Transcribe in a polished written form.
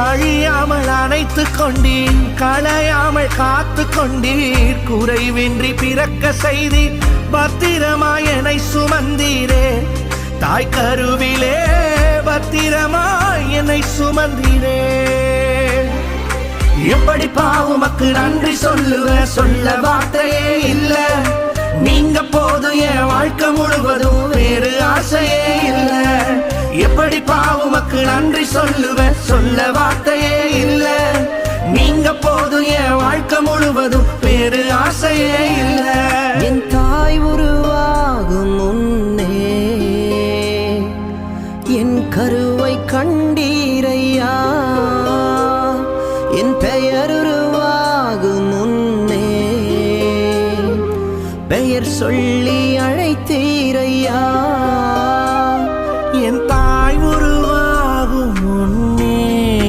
அழியாமல் அணைத்து கொண்டீர், களையாமல் காத்து கொண்டீர், குறைவின்றி பிறக்க செய்தீர், பத்திரமாய் என்னை சுமந்தீரே. தாய் கருவிலே பத்திரமாய் என்னை சுமந்தீரே. எப்படி பாவுமக்கு நன்றி சொல்லுவ, சொல்ல வார்த்தையே இல்ல. நீங்க போதும் என் வாழ்க்கை முழுவதும், வேறு ஆசையே இல்ல. எப்படி பாவுமக்கு நன்றி சொல்லுவ, சொல்ல வார்த்தையே இல்ல. நீங்க போதும் என் வாழ்க்கை முழுவதும், வேறு ஆசையே இல்ல. என் தாய் உருவாகும் முன்னே என் கருவை கண்டீரையா. என் பெயர் உருவாகும் முன்னே பெயர் சொல்லி